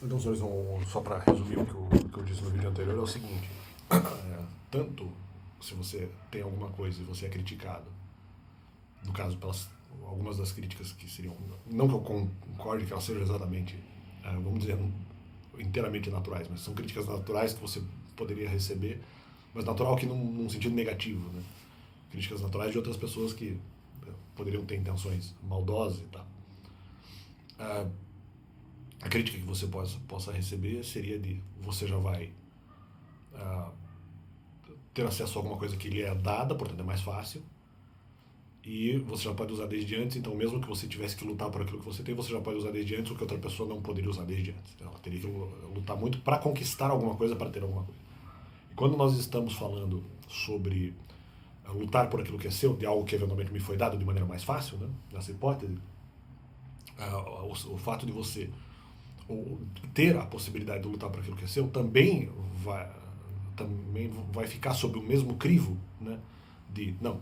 Então, só para resumir o que eu disse no vídeo anterior, é o seguinte: tanto se você tem alguma coisa e você é criticado, no caso, pelas algumas das críticas que seriam, não que eu concorde que elas sejam exatamente, vamos dizer, inteiramente naturais, mas são críticas naturais que você poderia receber, mas natural que num sentido negativo, né? Críticas naturais de outras pessoas que poderiam ter intenções maldosas e tal. Ah, a crítica que você possa receber seria de você já vai ah, ter acesso a alguma coisa que lhe é dada, portanto é mais fácil, e você já pode usar desde antes, então mesmo que você tivesse que lutar por aquilo que você tem, você já pode usar desde antes o que outra pessoa não poderia usar desde antes. Ela teria que lutar muito para conquistar alguma coisa, para ter alguma coisa. E quando nós estamos falando sobre lutar por aquilo que é seu, de algo que eventualmente me foi dado de maneira mais fácil, né, nessa hipótese, o fato de você ter a possibilidade de lutar por aquilo que é seu também vai ficar sob o mesmo crivo, né? Não,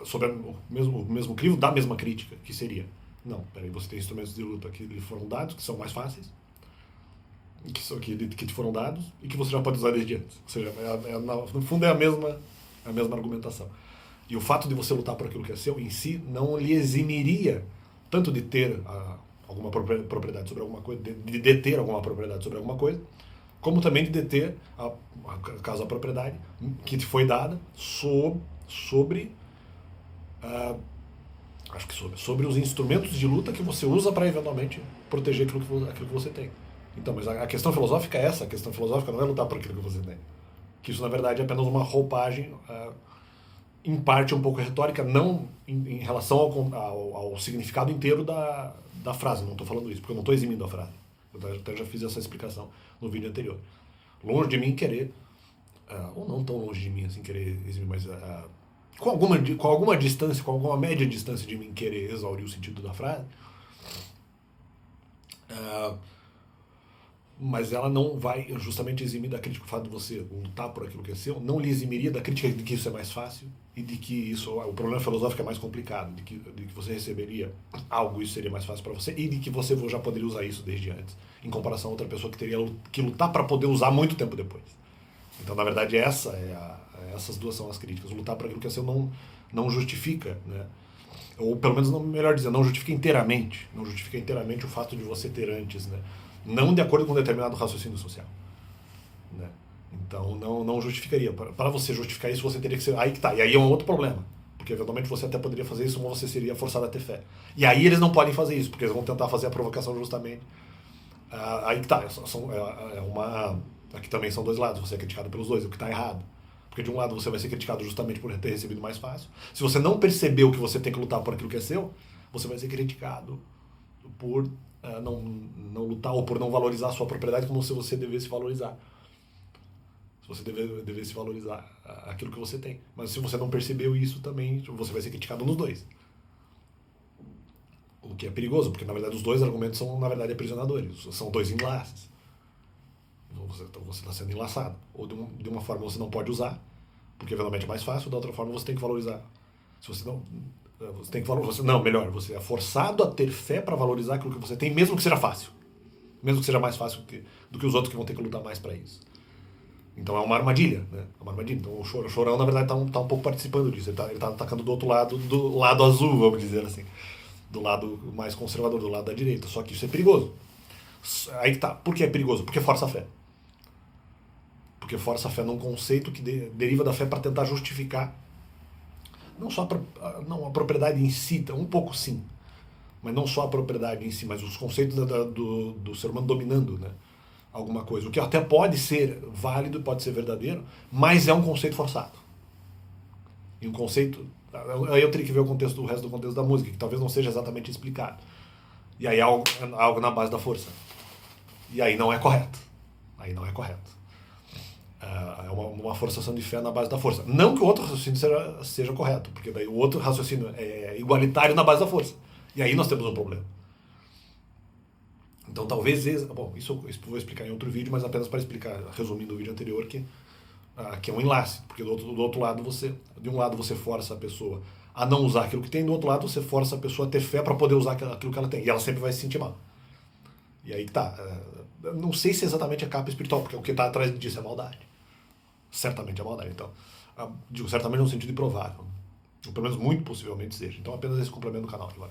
sobre o mesmo crivo da mesma crítica, que seria: não, peraí, você tem instrumentos de luta que lhe foram dados, que são mais fáceis, que te foram dados e que você já pode usar desde antes. Ou seja, no fundo é a mesma argumentação. E o fato de você lutar por aquilo que é seu em si não lhe eximiria tanto de ter alguma propriedade sobre alguma coisa, de deter alguma propriedade sobre alguma coisa, como também de deter, caso a propriedade que te foi dada, sobre acho que sobre os instrumentos de luta que você usa para eventualmente proteger aquilo que você tem. Então, mas a questão filosófica é essa: a questão filosófica não é lutar por aquilo que você tem. Que isso, na verdade, é apenas uma roupagem, em parte um pouco retórica, não em relação ao significado inteiro da frase. Não estou falando isso, porque eu não estou eximindo a frase. Eu até já fiz essa explicação no vídeo anterior. Longe de mim querer, ou não tão longe de mim assim querer eximir, mas com alguma distância, com alguma média distância de mim querer exaurir o sentido da frase, mas ela não vai justamente eximir da crítica o fato de você lutar por aquilo que é seu, não lhe eximiria da crítica de que isso é mais fácil e de que o problema filosófico é mais complicado, de que você receberia algo, isso seria mais fácil para você, e de que você já poderia usar isso desde antes, em comparação a outra pessoa que teria que lutar para poder usar muito tempo depois. Então, na verdade, essas duas são as críticas. Lutar por aquilo que é seu não justifica, né? Ou pelo menos, melhor dizer, não justifica inteiramente. Não justifica inteiramente o fato de você ter antes, né? Não de acordo com um determinado raciocínio social, né? Então, não justificaria. Para você justificar isso, você teria que ser... Aí que tá. E aí é um outro problema. Porque, eventualmente, você até poderia fazer isso, mas você seria forçado a ter fé. E aí eles não podem fazer isso, porque eles vão tentar fazer a provocação justamente. Aí que tá. Aqui também são dois lados. Você é criticado pelos dois, o que está errado. Porque de um lado você vai ser criticado justamente por ter recebido mais fácil. Se você não percebeu que você tem que lutar por aquilo que é seu, você vai ser criticado por não lutar ou por não valorizar a sua propriedade como se você devesse valorizar. Se você devesse valorizar aquilo que você tem. Mas se você não percebeu isso também, você vai ser criticado nos dois. O que é perigoso, porque na verdade os dois argumentos são, na verdade, aprisionadores. São dois enlaces. Você está sendo enlaçado. Ou de uma forma você não pode usar, porque eventualmente é mais fácil, da outra forma você tem que valorizar. Se você não. Você tem que valorizar. Não, melhor, você é forçado a ter fé para valorizar aquilo que você tem, mesmo que seja fácil. Mesmo que seja mais fácil do que os outros que vão ter que lutar mais para isso. Então é uma armadilha, né? É uma armadilha. Então o Chorão, na verdade, está um pouco participando disso. Ele tá atacando do outro lado, do lado azul, vamos dizer assim. Do lado mais conservador, do lado da direita. Só que isso é perigoso. Aí que tá. Por que é perigoso? Porque força a fé. Porque força a fé num conceito que deriva da fé para tentar justificar não só a propriedade em si, um pouco sim, mas não só a propriedade em si, mas os conceitos do ser humano dominando, né, alguma coisa. O que até pode ser válido, pode ser verdadeiro, mas é um conceito forçado. E um conceito... Aí eu teria que ver o resto do contexto da música, que talvez não seja exatamente explicado. E aí é algo na base da força. E aí não é correto. Aí não é correto. É uma forçação de fé na base da força. Não que o outro raciocínio seja correto, porque daí o outro raciocínio é igualitário na base da força. E aí nós temos um problema. Então talvez... Bom, isso eu vou explicar em outro vídeo, mas apenas para explicar, resumindo o vídeo anterior, que é um enlace. Porque do outro lado de um lado você força a pessoa a não usar aquilo que tem, do outro lado você força a pessoa a ter fé para poder usar aquilo que ela tem. E ela sempre vai se sentir mal. E aí tá. Não sei se exatamente é capa espiritual, porque o que está atrás disso é maldade. Certamente é maldade. Então, digo certamente no sentido improvável. Ou pelo menos muito possivelmente seja. Então apenas esse complemento do canal aqui, vai.